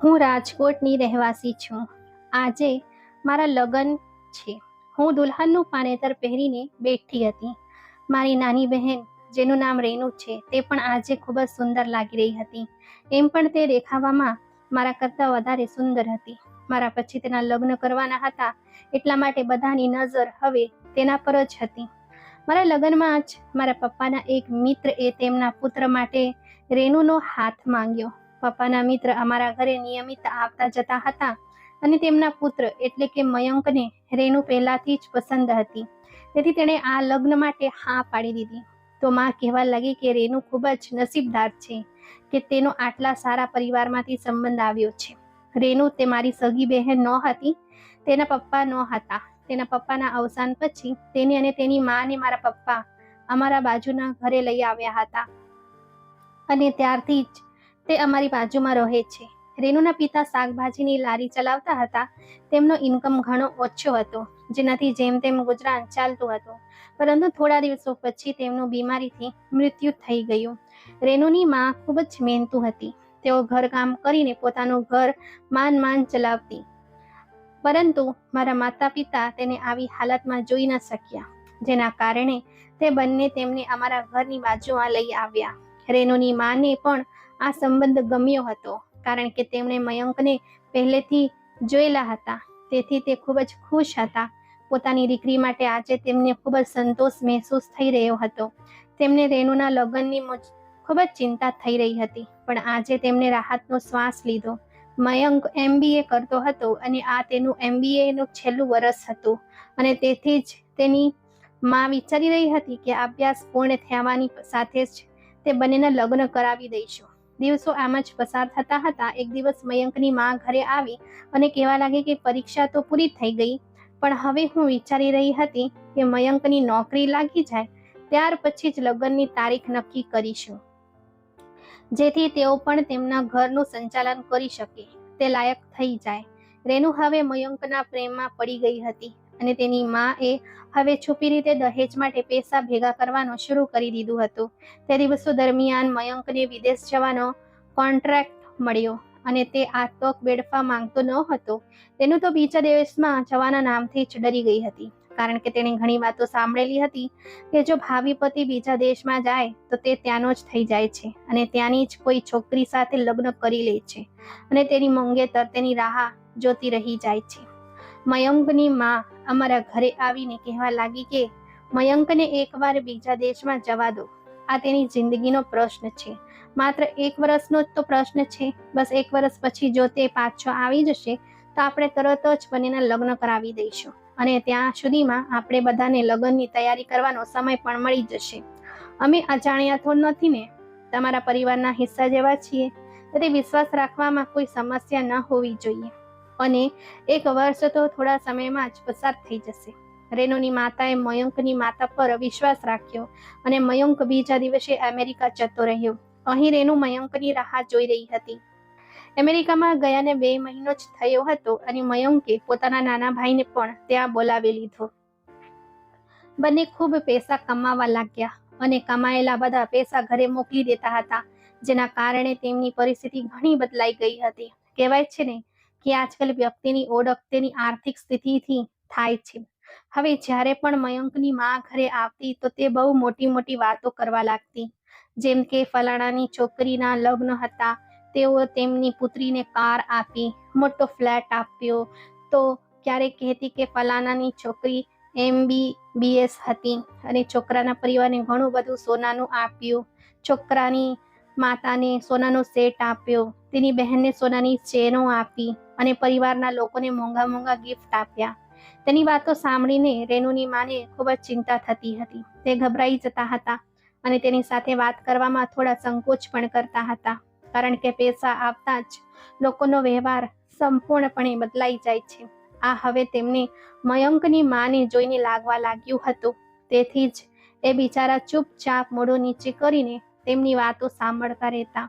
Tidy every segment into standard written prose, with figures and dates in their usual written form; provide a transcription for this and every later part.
હું રાજકોટની રહેવાસી છું. આજે મારા લગ્ન છે. હું દુલ્હનનું પાનેતર પહેરીને બેઠી હતી. મારી નાની બહેન, જેનું નામ રેનુ છે, તે પણ આજે ખૂબ જ સુંદર લાગી રહી હતી. એમ પણ તે દેખાવામાં મારા કરતાં વધારે સુંદર હતી. મારા પછી તેના લગ્ન કરવાના હતા, એટલા માટે બધાની નજર હવે તેના પર જ હતી. મારા લગ્નમાં જ મારા પપ્પાના એક મિત્રએ તેમના પુત્ર માટે રેનુનો હાથ માંગ્યો. પપ્પાના મિત્ર અમારા ઘરે નિયમિત આવતા જતા હતા અને તેમના પુત્ર એટલે કે મયંકને રેનુ પહેલાથી જ પસંદ હતી. તેથી તેણે આ લગ્ન માટે હા પાડી દીધી. તો માં કહેવા લાગી કે રેનુ ખૂબ જ નસીબદાર છે કે તેનો આટલા સારા પરિવારમાંથી સંબંધ આવ્યો છે. રેનુ તે મારી સગી બહેન નહોતી, તેના પપ્પા નહોતા. તેના પપ્પાના અવસાન પછી તેની અને તેની માને મારા પપ્પા અમારા બાજુના ઘરે લઈ આવ્યા હતા અને ત્યારથી જ તે અમારી બાજુમાં રહે છે. રેનુના પિતા શાકભાજીની લારી ચલાવતા હતા. તેમનો ઇન્કમ ઘણો ઓછો હતો, જેનાથી જેમ તેમ ગુજરાન ચાલતું હતું. પરંતુ થોડા દિવસો પછી તેમનું બીમારીથી મૃત્યુ થઈ ગયું. રેનુની માં ખૂબ જ મહેનતુ હતી. તેઓ ઘરકામ કરીને પોતાનું ઘર માંડ ચલાવતી. પરંતુ મારા માતા પિતા તેને આવી હાલતમાં જોઈ ન શક્યા, જેના કારણે તે બંને તેમને અમારા ઘરની બાજુમાં લઈ આવ્યા. રેનુની માને પણ આ સંબંધ ગમ્યો હતો, કારણ કે તેમણે મયંકને પહેલેથી જોયેલા હતા. તેથી તે ખૂબ જ ખુશ હતા. પોતાની દીકરી માટે આજે તેમને ખૂબ જ સંતોષ મહેસૂસ થઈ રહ્યો હતો. તેમને રેનુના લગ્નની ખૂબ જ ચિંતા થઈ રહી હતી, પણ આજે તેમને રાહતનો શ્વાસ લીધો. મયંક MBA કરતો હતો અને આ તેનું MBAનું છેલ્લું વર્ષ હતું અને તેથી જ તેની માં વિચારી રહી હતી કે અભ્યાસ પૂર્ણ થવાની સાથે જ તે બંનેના લગ્ન કરાવી દઈશું. દિવસો આમ જ પસાર થતા હતા. એક દિવસ મયંકની માં ઘરે આવી અને કહેવા લાગી કે પરીક્ષા તો પૂરી થઈ ગઈ, પણ હવે હું વિચારી રહી હતી કે મયંકની નોકરી લાગી જાય ત્યાર પછી જ લગ્નની તારીખ નક્કી કરીશું, જેથી તેઓ પણ તેમના ઘરનું સંચાલન કરી શકે, તે લાયક થઈ જાય. રેનુ હવે મયંકના પ્રેમમાં પડી ગઈ હતી અને તેની માએ હવે છુપી રીતે દહેજ માટે પૈસા ભેગા કરવાનું શરૂ કરી દીધું હતું. તે દિવસો દરમિયાન મયંકને વિદેશ જવાનો કોન્ટ્રાક્ટ મળ્યો અને તે આ તક વેડફવા માંગતો ન હતો. તેનું તો બીજા દેશમાં જવાના નામથી જ ડરી ગઈ હતી, કારણ કે તેણે ઘણી વાતો સાંભળેલી હતી કે જો ભાવિ પતિ બીજા દેશમાં જાય તો તે ત્યાંનો જ થઈ જાય છે અને ત્યાંની જ કોઈ છોકરી સાથે લગ્ન કરી લે છે અને તેની મંગેતર તેની રાહ જોતી રહી જાય છે. મયંકની માં અમારા ઘરે આવીને કહેવા લાગી કે મયંકને એકવાર બીજા દેશમાં જવા દો. આ તેની જિંદગીનો પ્રશ્ન છે, માત્ર 1 વર્ષનો જ તો પ્રશ્ન છે. બસ 1 વર્ષ પછી જો તે પાછો આવી જશે તો આપણે તરત જ બંનેના લગ્ન કરાવી દઈશું અને ત્યાં સુધીમાં આપણે બધાને લગ્નની તૈયારી કરવાનો સમય પણ મળી જશે. અમે અજાણ્યા તો નથી ને, તમારા પરિવારના હિસ્સા જેવા છીએ, તેથી વિશ્વાસ રાખવામાં કોઈ સમસ્યા ન હોવી જોઈએ અને 1 વર્ષ તો થોડા સમયમાં જ પસાર થઈ જશે. રેનુની માતાએ મયંકની માતા પર વિશ્વાસ રાખ્યો અને મયંક બીજા દિવસે અમેરિકા જતો રહ્યો. અહીં રેનુ મયંકની રાહ જોઈ રહી હતી. અમેરિકામાં ગયાને 2 મહિનો જ થયો હતો અને મયંકે પોતાના નાના ભાઈને પણ ત્યાં બોલાવી લીધો. બંને ખૂબ પૈસા કમાવા લાગ્યા અને કમાયેલા બધા પૈસા ઘરે મોકલી દેતા હતા, જેના કારણે તેમની પરિસ્થિતિ ઘણી બદલાઈ ગઈ હતી. કહેવાય છે ને કે આજકાલ વ્યક્તિની ઓળખ તેની આર્થિક સ્થિતિથી થાય છે. હવે જ્યારે પણ મયંકની માં ઘરે આવતી તો તે બહુ મોટી વાતો કરવા લાગતી, જેમ કે ફલાણાની છોકરીના લગ્ન હતા, તેઓ તેમની પુત્રીને કાર આપી, મોટો ફ્લેટ આપ્યો. તો ક્યારેક કહેતી કે ફલાણાની છોકરી MBBS હતી અને છોકરાના પરિવારને ઘણું બધું સોનાનું આપ્યું, છોકરાની માતાને સોનાનો સેટ આપ્યો, તેની બહેનને સોનાની ચેનો આપી અને પરિવારના લોકોને મોંઘા ગિફ્ટ આપ્યા. તેની વાતો સાંભળીને રેનુની માને ખૂબ જ ચિંતા થતી હતી. તે ગભરાઈ જતા હતા અને તેની સાથે વાત કરવામાં થોડા સંકોચ પણ કરતા હતા, કારણ કે પૈસા આવતા જ લોકોનો વ્યવહાર સંપૂર્ણપણે બદલાઈ જાય છે. આ હવે તેમને મયંકની માને જોઈને લાગવા લાગ્યું હતું. તેથી જ એ બિચારા ચૂપચાપ મોઢું નીચે કરીને તેમની વાતો સાંભળતા રહેતા.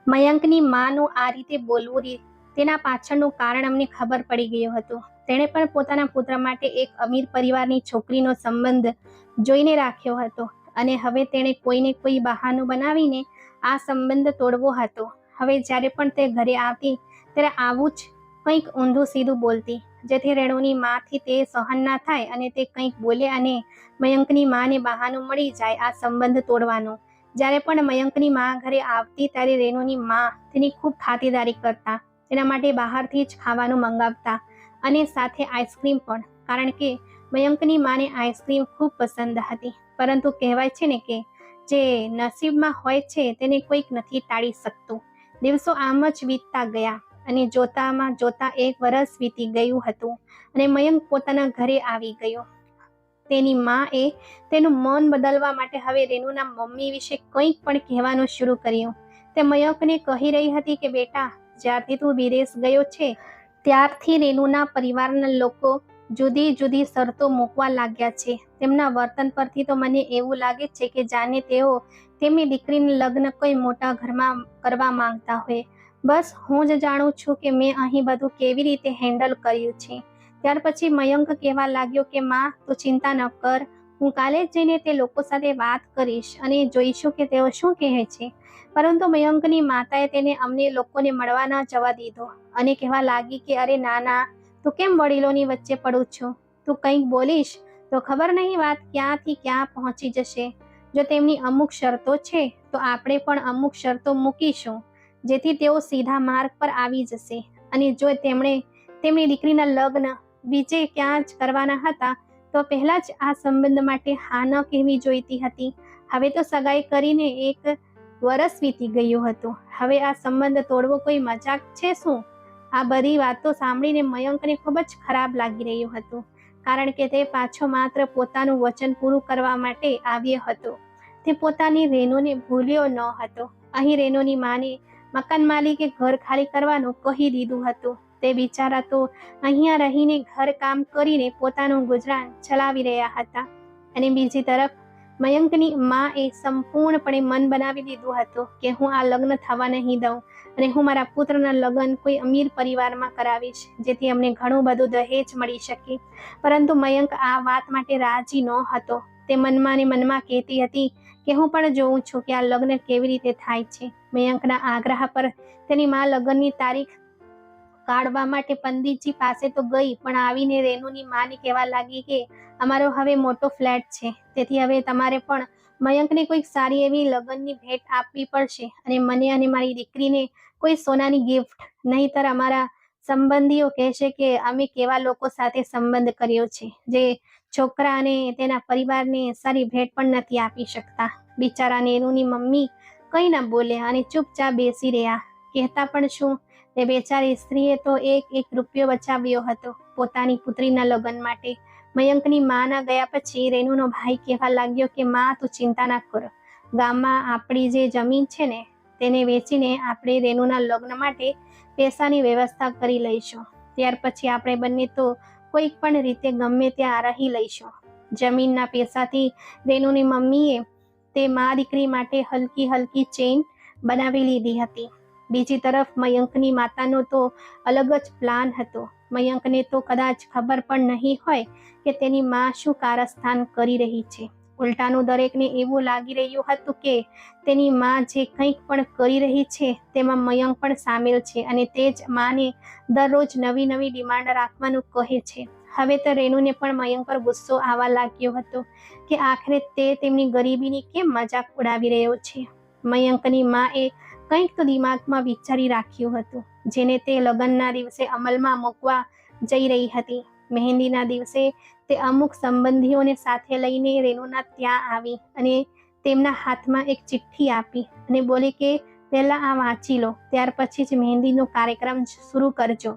મયંકની માનું આ રીતે બોલવું, તેના પાછળનું કારણ અમને ખબર પડી ગયું હતું. તેણે પણ પોતાના પુત્ર માટે એક અમીર પરિવારની છોકરીનો સંબંધ જોઈને રાખ્યો હતો અને હવે તેણે કોઈને કોઈ બહાનું બનાવીને આ સંબંધ તોડવો હતો. હવે જ્યારે પણ તે ઘરે આવતી ત્યારે આવું જ કંઈક ઊંધું સીધું બોલતી, જેથી રેણુની માથી તે સહન ના થાય અને તે કંઈક બોલે અને મયંકની માને બહાનું મળી જાય આ સંબંધ તોડવાનું. જ્યારે પણ મયંકની મા ઘરે આવતી ત્યારે રેણુની મા તેની ખૂબ ખાતરદારી કરતા, તેના માટે બહારથી જ ખાવાનું મંગાવતા અને સાથે આઈસ્ક્રીમ પણ, કારણ કે મયંકની માને આઈસ્ક્રીમ ખૂબ પસંદ હતી. પરંતુ કહેવાય છે ને કે જે નસીબમાં હોય છે તેને કોઈક નથી ટાળી શકતું. દિવસો આમ જ વીતતા ગયા અને જોતામાં જોતા 1 વર્ષ વીતી ગયું હતું અને મયંક પોતાના ઘરે આવી ગયો. તેની મા એ તેનું મન બદલવા માટે હવે રેણુના મમ્મી વિશે કંઈક પણ કહેવાનું શરૂ કર્યું. તે મયંકને કહી રહી હતી કે બેટા, જ્યારથી તું વિદેશ ગયો છે ત્યારથી રેણુના પરિવારના લોકો જુદી જુદી શરતો મૂકવા લાગ્યા છે. તેમના વર્તન પરથી તો મને એવું લાગે છે કે જાણે તેઓ તેમની દીકરીના લગ્ન કોઈ મોટા ઘરમાં કરવા માંગતા હોય. બસ હું જ જાણું છું કે મેં અહીં બધું કેવી રીતે હેન્ડલ કર્યું છે. ત્યાર પછી મયંક કહેવા લાગ્યો કે માં, તું ચિંતા ન કર, હું કાલે જ જઈને તે લોકો સાથે વાત કરીશ અને જોઈશું કે તેઓ શું કહે છે. પરંતુ મયંકની માતાએ તેને અમને લોકોને મળવા ન જવા દીધો અને કહેવા લાગી કે અરે ના, તું કેમ વડીલોની વચ્ચે પડું છું? તું કંઈક બોલીશ તો ખબર નહીં વાત ક્યાંથી ક્યાં પહોંચી જશે. જો તેમની અમુક શરતો છે તો આપણે પણ અમુક શરતો મૂકીશું, જેથી તેઓ સીધા માર્ગ પર આવી જશે. અને જો તેમણે તેમની દીકરીના લગ્ન બીજે ક્યાં જ કરવાના હતા તો પહેલા જ આ સંબંધ માટે હા ન કહેવી જોઈતી હતી. હવે તો સગાઈ કરીને 1 વર્ષ વીતી ગયું હતું. હવે આ સંબંધ તોડવો કોઈ મજાક છે શું? આ બધી વાતો સાંભળીને મયંકને ખૂબ જ ખરાબ લાગી રહ્યું હતું, કારણ કે તે પાછો માત્ર પોતાનું વચન પૂરું કરવા માટે આવ્યો હતો. તે પોતાની રેણુને ભૂલ્યો ન હતો. અહીં રેણુની માને મકાન માલિકે ઘર ખાલી કરવાનું કહી દીધું હતું. તે બિચારા તો અહીંયા રહીને ઘર કામ કરીને પોતાનું ગુજરાન ચલાવી રહ્યા હતા. અને બીજી તરફ મયંકની મા એ સંપૂર્ણપણે મન બનાવી દીધું હતું કે હું આ લગ્ન થવા નહીં દઉં અને હું મારા પુત્રના લગ્ન કોઈ અમીર પરિવારમાં કરાવીશ, જેથી અમને ઘણું બધું દહેજ મળી શકે. પરંતુ મયંક આ વાત માટે રાજી ન હતો. તે મનમાં ને મનમાં કહેતી હતી કે હું પણ જોઉં છું કે આ લગ્ન કેવી રીતે થાય છે. મયંકના આગ્રહ પર તેની મા લગ્નની તારીખ કાઢવા માટે પંડિતજી પાસે તો ગઈ, પણ આવીને રેણુની માને કહેવા લાગી કે અમારો હવે મોટો ફ્લેટ છે, તેથી હવે તમારે પણ મયંકને કોઈક સારી એવી લગ્નની ભેટ આપવી પડશે અને મને અને મારી દીકરીને કોઈ સોનાની ગિફ્ટ, નહીંતર અમારા સંબંધીઓ કહેશે કે અમે કેવા લોકો સાથે સંબંધ કર્યો છે, જે છોકરા અને તેના પરિવારને સારી ભેટ પણ નથી આપી શકતા. બિચારા રેણુની મમ્મી કંઈ ન બોલ્યા અને ચૂપચાપ બેસી રહ્યા. કહેતા પણ શું, તે બેચારી સ્ત્રીએ તો 1 રૂપિયો બચાવ્યો હતો પોતાની પુત્રીના લગ્ન માટે. મયંકની માના ગયા પછી રેણુનો ભાઈ કહેવા લાગ્યો કે માં, તું ચિંતા ના કર, ગામમાં આપણી જે જમીન છે ને તેને વેચીને આપણે રેણુના લગ્ન માટે પૈસાની વ્યવસ્થા કરી લઈશું. ત્યાર પછી આપણે બંને તો કોઈક પણ રીતે ગમે ત્યાં રહી લઈશું. જમીનના પૈસાથી રેણુની મમ્મીએ તે મા દીકરી માટે હલકી હલકી ચેઇન બનાવી લીધી હતી. બીજી તરફ મયંકની માતાનો તો અલગ જ પ્લાન હતો. મયંકને તો કદાચ ખબર પણ નહીં હોય કે તેની મા શું કારસ્તાન કરી રહી છે. ઉલટાનું દરેકને એવું લાગી રહ્યું હતું કે તેની મા જે કંઈક પણ કરી રહી છે તેમાં મયંક પણ સામેલ છે અને તે જ માને દરરોજ નવી નવી ડિમાન્ડ રાખવાનું કહે છે. હવે તો રેણુને પણ મયંક પર ગુસ્સો આવવા લાગ્યો હતો કે આખરે તે તેમની ગરીબીની કેમ મજાક ઉડાવી રહ્યો છે. મયંકની મા એ કંઈક તો દિમાગમાં વિચારી રાખ્યું હતું, જેને તે લગ્નના દિવસે અમલમાં મૂકવા જઈ રહી હતી. મહેંદીના દિવસે તે અમુક સંબંધીઓને સાથે લઈને રેણુના ત્યાં આવી અને તેમના હાથમાં એક ચિઠ્ઠી આપી અને બોલી કે પહેલા આ વાંચી લો, ત્યાર પછી જ મહેંદીનો કાર્યક્રમ શરૂ કરજો.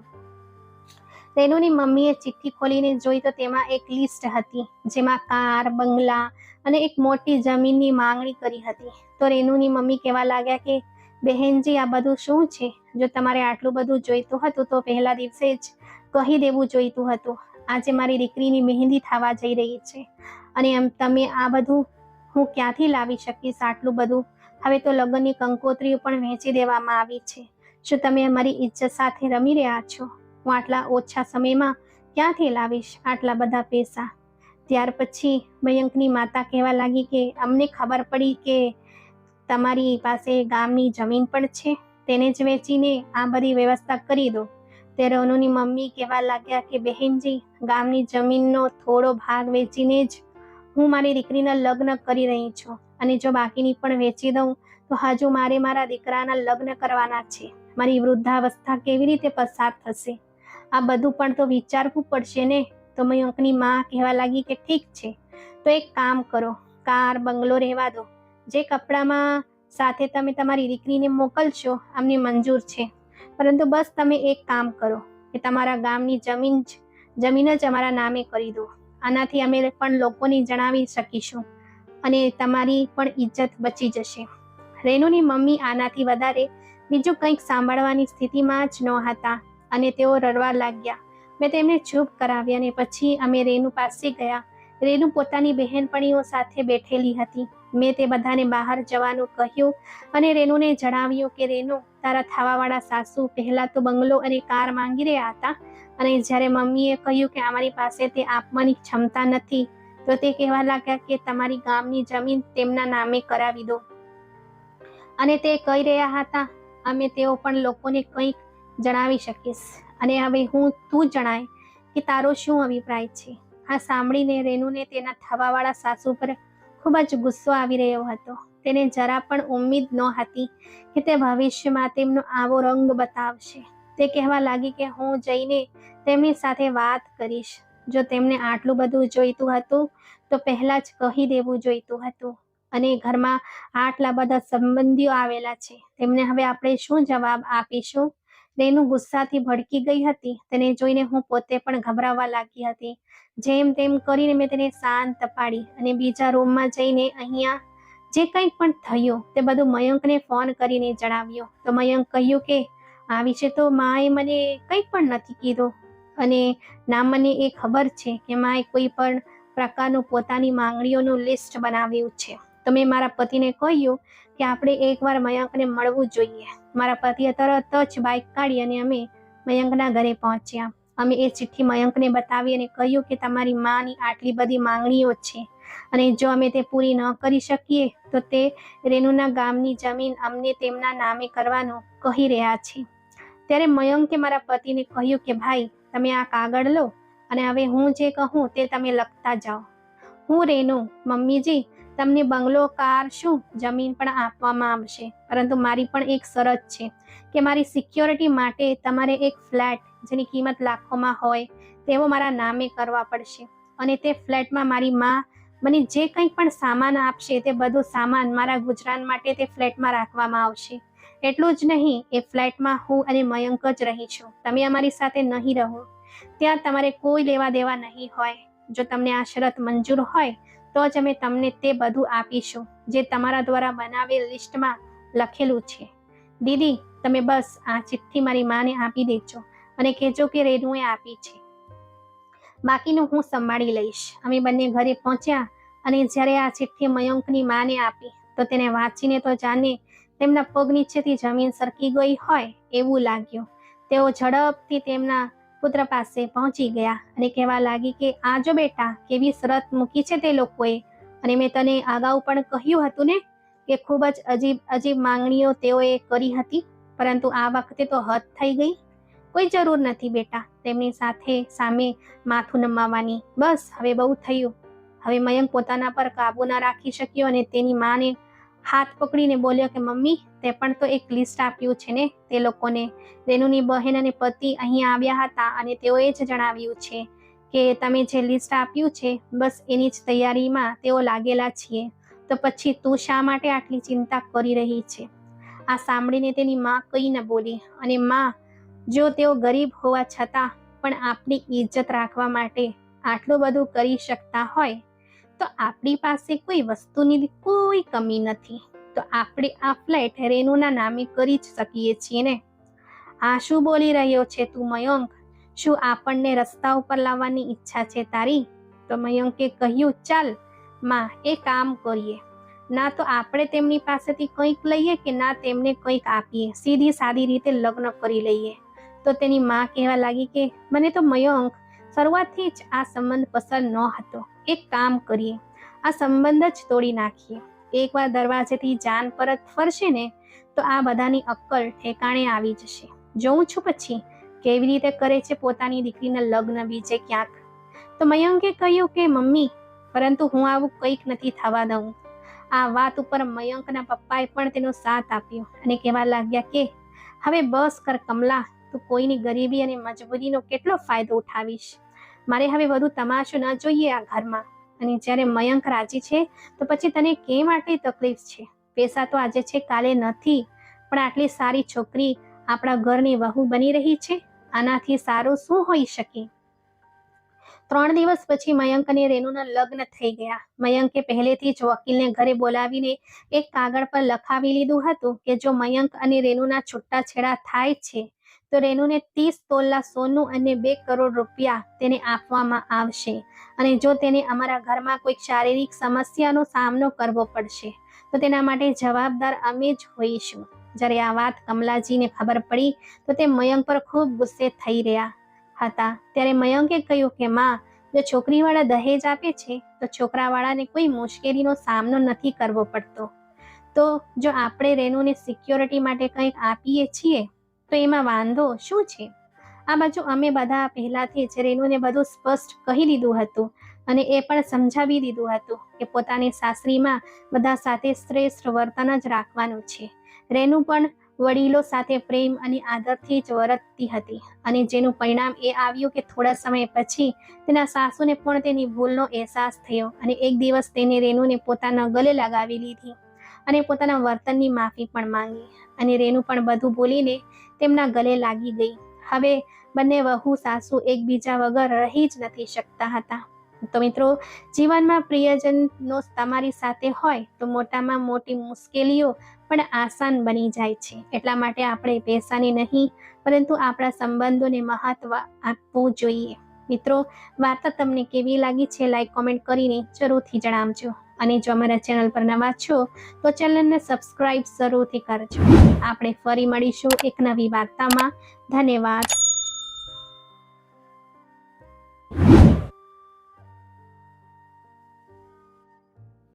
રેણુની મમ્મીએ ચિઠ્ઠી ખોલીને જોઈ તો તેમાં એક લિસ્ટ હતી, જેમાં કાર, બંગલા અને એક મોટી જમીનની માંગણી કરી હતી. તો રેણુની મમ્મી કહેવા લાગ્યા કે બહેનજી, આ બધું શું છે? જો તમારે આટલું બધું જોઈતું હતું તો પહેલા દિવસે જ કહી દેવું જોઈતું હતું. આજે મારી દીકરીની મહેંદી થવા જઈ રહી છે અને તમે આ બધું હું ક્યાંથી લાવી શકીશ આટલું બધું? હવે તો લગ્નની કંકોત્રીઓ પણ વેચી દેવામાં આવી છે. શું તમે અમારી ઇજ્જત સાથે રમી રહ્યા છો? હું આટલા ઓછા સમયમાં ક્યાંથી લાવીશ આટલા બધા પૈસા? ત્યાર પછી મયંકની માતા કહેવા લાગી કે અમને ખબર પડી કે તમારી પાસે ગામની જમીન પણ છે તેને જ વેચીને આ બધી વ્યવસ્થા કરી દો. તે રેનુની મમ્મી કહેવા લાગ્યા કે બહેનજી, ગામની જમીનનો થોડો ભાગ વેચીને જ હું મારી દીકરીના લગ્ન કરી રહી છું, અને જો બાકીની પણ વેચી દઉં તો હજુ મારે મારા દીકરાના લગ્ન કરવાના છે. મારી વૃદ્ધાવસ્થા કેવી રીતે પસાર થશે? આ બધું પણ તો વિચારવું પડશે ને. તો મયંકની માં કહેવા લાગી કે ઠીક છે, તો એક કામ કરો, કાર બંગલો રહેવા દો. જે કપડામાં સાથે તમે તમારી દીકરીને મોકલશો અમને મંજૂર છે, પરંતુ બસ તમે એક કામ કરો કે તમારા ગામની જમીન જ અમારા નામે કરી દો. આનાથી અમે પણ લોકોને જણાવી શકીશું અને તમારી પણ ઇજ્જત બચી જશે. રેનુની મમ્મી આનાથી વધારે બીજું કંઈક સાંભળવાની સ્થિતિમાં જ ન હતા અને તેઓ રડવા લાગ્યા. મેં તેમને ચૂપ કરાવ્યા અને પછી અમે રેનુ પાસે ગયા. રેનુ પોતાની બહેનપણીઓ સાથે બેઠેલી હતી. મેં તે બધાને બહાર જવાનું કહ્યું અને રેનુને જણાવ્યું કે રેનુ, તારા થવાવાળા સાસુ પહેલા તો બંગલો અને કાર માંગી રહ્યા હતા, અને જ્યારે મમ્મીએ કહ્યું કે અમારી પાસે તે આપવાની ક્ષમતા નથી, તો તે કહેવા લાગ્યા કે તમારી ગામની જમીન તેમના નામે કરાવી દો. અને તે કહી રહ્યા હતા અમે તેઓ પણ લોકોને કંઈક જણાવી શકીશ. અને હવે તું જણાય કે તારો શું અભિપ્રાય છે? આ સાંભળીને રેનુને તેના થવાવાળા સાસુ પર ખૂબ જ ગુસ્સો આવી રહ્યો હતો. તેને જરા પણ ઉમ્મીદ નહોતી કે તે ભવિષ્યમાં તેમનો આવો રંગ બતાવશે. તે કહેવા લાગી કે હું જઈને તેમની સાથે વાત કરીશ. જો તેમને આટલું બધું જોઈતું હતું તો પહેલા જ કહી દેવું જોઈતું હતું. અને ઘરમાં આટલા બધા સંબંધીઓ આવેલા છે, તેમને હવે આપણે શું જવાબ આપીશું? રેનુ ગુસ્સાથી ભડકી ગઈ હતી. તેને જોઈને હું પોતે પણ ગભરાવા લાગી હતી. જેમ તેમ કરીને મેં તેને શાંત પાડી અને બીજા રૂમમાં જઈને અહીંયા જે કંઈ પણ થયું તે બધું મયંકને ફોન કરીને જણાવ્યું. તો મયંક કહ્યું કે આ વિશે તો માએ મને કંઈ પણ નથી કીધું, અને ના મને એ ખબર છે કે માએ કોઈ પણ પ્રકારનું પોતાની માંગણીઓનું લિસ્ટ બનાવ્યું છે. તો મેં મારા પતિને કહ્યું કે આપણે એકવાર મયંકને મળવું જોઈએ. મારા પતિએ તરત જ બાઇક કાઢી અને અમે મયંકના ઘરે પહોંચ્યા. અમે એ ચિઠ્ઠી મયંકને બતાવી અને કહ્યું કે તમારી માની આટલી બધી માંગણીઓ છે, અને જો અમે તે પૂરી ન કરી શકીએ તો તે રેનુના ગામની જમીન અમને તેમના નામે કરવાનું કહી રહ્યા છે. ત્યારે મયંકે મારા પતિને કહ્યું કે ભાઈ, તમે આ કાગળ લો અને હવે હું જે કહું તે તમે લખતા જાઓ. હું રેનુ, મમ્મીજી, તમને બંગલો, કાર, શું જમીન પણ આપવામાં આવશે, પરંતુ મારી પણ એક શરત છે કે મારી સિક્યોરિટી માટે તમારે એક ફ્લેટ જેની કિંમત લાખોમાં હોય તેવો મારા નામે કરવા પડશે. અને તે ફ્લેટમાં મારી માં મને જે કંઈ પણ સામાન આપશે તે બધું સામાન મારા ગુજરાન માટે તે ફ્લેટમાં રાખવામાં આવશે. એટલું જ નહીં, એ ફ્લેટમાં હું અને મયંક જ રહીશું. તમે અમારી સાથે નહીં રહો. ત્યાં તમારે કોઈ લેવા દેવા નહીં હોય. જો તમને આ શરત મંજૂર હોય તો જ અમે તમને તે બધું આપીશું જે તમારા દ્વારા બનાવેલ લિસ્ટમાં લખેલું છે. દીદી, તમે બસ આ ચિઠ્ઠી મારી માને આપી દેજો અને કહેજો કે રેનુએ આપી છે. બાકીનું હું સંભાળી લઈશ. અમે બંને ઘરે પહોંચ્યા અને જ્યારે આ ચિઠ્ઠી મયંકની માને આપી તો તેને વાંચીને તો જાણે તેમના પગ નીચેથી જમીન સરકી ગઈ હોય એવું લાગ્યું. તેઓ ઝડપથી તેમના પુત્ર પાસે પહોંચી ગયા અને કહેવા લાગી કે આ જો બેટા, કેવી શરત મૂકી છે તે લોકોએ. અને મેં તને અગાઉ પણ કહ્યું હતું ને કે ખૂબ જ અજીબ માંગણીઓ તેઓએ કરી હતી, પરંતુ આ વખતે તો હદ થઈ ગઈ. કોઈ જરૂર નથી બેટા તેમની સામે માથું નમાવવાની. બસ હવે બહુ થયું. હવે મયંક પોતાના પર કાબુ ન રાખી શક્યો અને તેની માને હાથ પકડીને બોલ્યો કે મમ્મી, તે પણ તો એક લિસ્ટ આપ્યું છે ને તે લોકોને. રેનુની બહેન અને પતિ અહીં આવ્યા હતા અને તેઓએ જ જણાવ્યું છે કે તમે જે લિસ્ટ આપ્યું છે બસ એની જ તૈયારીમાં તેઓ લાગેલા છીએ. તો પછી તું શા માટે આટલી ચિંતા કરી રહી છે? આ સાંભળીને તેની માં કંઈ ન બોલી. અને માં, જો તેઓ ગરીબ હોવા છતાં પણ આપણી ઇજ્જત રાખવા માટે આટલું બધું કરી શકતા હોય તો આપણી પાસે કોઈ વસ્તુની કોઈ કમી નથી. તો આપણે આ ફ્લેટ રેનુના નામે કરી જ શકીએ છીએ ને. આ શું બોલી રહ્યો છે તું મયંક? શું આપણને રસ્તા ઉપર લાવવાની ઈચ્છા છે તારી? તો મયંકે કહ્યું, ચાલ માં, એ કામ કરીએ. ના તો આપણે તેમની પાસેથી કંઈક લઈએ કે ના તેમને કંઈક આપીએ. સીધી સાદી રીતે લગ્ન કરી લઈએ. તો તેની માં કહેવા લાગી કે મને તો મયંક શરૂઆતથી જ આ સંબંધ પસંદ ન હતો. એક કામ કરીએ, આ સંબંધ જ તોડી નાખીએ. એકવાર દરવાજેથી જાન પરત ફરશે ને તો આ બધાની અક્કલ ઠેકાણે આવી જશે. જોઉં છું પછી કેવી રીતે કરે છે પોતાની દીકરીના લગ્ન બીજે ક્યાંક. તો મયંકે કહ્યું કે મમ્મી, પરંતુ હું આવું કંઈક નથી થવા દઉં. આ વાત ઉપર મયંકના પપ્પાએ પણ તેનો સાથ આપ્યો અને કહેવા લાગ્યા કે હવે બસ કર કમલા, તું કોઈની ગરીબી અને મજબૂરીનો કેટલો ફાયદો ઉઠાવીશ. મારે હવે વધુ તમાશો ન જોઈએ આ ઘરમાં. અને જ્યારે મયંક રાજી છે તો પછી તને કેમ આટલી તકલીફ છે? પૈસા તો આજે છે કાલે નથી, પણ આટલી સારી છોકરી આપણા ઘરની વહુ બની રહી છે. આનાથી સારું શું હોઈ શકે? 3 દિવસ પછી મયંક અને રેનુના લગ્ન થઈ ગયા. મયંકે પહેલેથી જ વકીલને ઘરે બોલાવીને એક કાગળ પર લખાવી લીધું હતું કે જો મયંક અને રેનુના છૂટાછેડા થાય છે તો રેનુને 30 તોલા સોનું અને 2 કરોડ રૂપિયા તેને આપવામાં આવશે. અને જો તેને અમારા ઘરમાં કોઈક શારીરિક સમસ્યાનો સામનો કરવો પડશે તો તેના માટે જવાબદાર અમે જ હોઈશું. જ્યારે આ વાત કમલાજીને ખબર પડી તો તે મયંક પર ખૂબ ગુસ્સે થઈ રહ્યા હતા. ત્યારે મયંકે કહ્યું કે માં, જો છોકરીવાળા દહેજ આપે છે તો છોકરાવાળાને કોઈ મુશ્કેલીનો સામનો નથી કરવો પડતો. તો જો આપણે રેનુને સિક્યોરિટી માટે કંઈક આપીએ છીએ તો એમાં વાંધો શું છે? આ બાજુ અમે બધા પહેલાથી જ રેનુને બધું સ્પષ્ટ કહી દીધું હતું અને એ પણ સમજાવી દીધું હતું કે પોતાની સાસરીમાં બધા સાથે શ્રેષ્ઠ વર્તન જ રાખવાનું છે. રેનુ પણ વડીલો સાથે પ્રેમ અને આદરથી જ વર્તતી હતી અને જેનું પરિણામ એ આવ્યું કે થોડા સમય પછી તેના સાસુને પણ તેની ભૂલનો અહેસાસ થયો અને એક દિવસ તેને રેનુને પોતાના ગલે લગાવી લીધી અને પોતાના વર્તનની માફી પણ માંગી અને રેનુ પણ બધું બોલીને તેમના ગલે લાગી ગઈ. હવે બંને વહુ સાસુ એકબીજા વગર રહી જ નથી શકતા હતા. તો મિત્રો, જીવનમાં પ્રિયજનનો તમારી સાથે હોય તો મોટામાં મોટી મુશ્કેલીઓ પણ આસાન બની જાય છે. એટલા માટે આપણે પૈસાને નહીં પરંતુ આપણા સંબંધોને મહત્વ આપવું જોઈએ. મિત્રો, વાર્તા તમને કેવી લાગી છે લાઈક કોમેન્ટ કરીને જરૂરથી જણાવજો. અને જો અમારા ચેનલ પર નવા છો તો ચેનલને સબસ્ક્રાઇબ જરૂરથી કરજો. આપણે ફરી મળીશું એક નવી વાર્તામાં. ધન્યવાદ.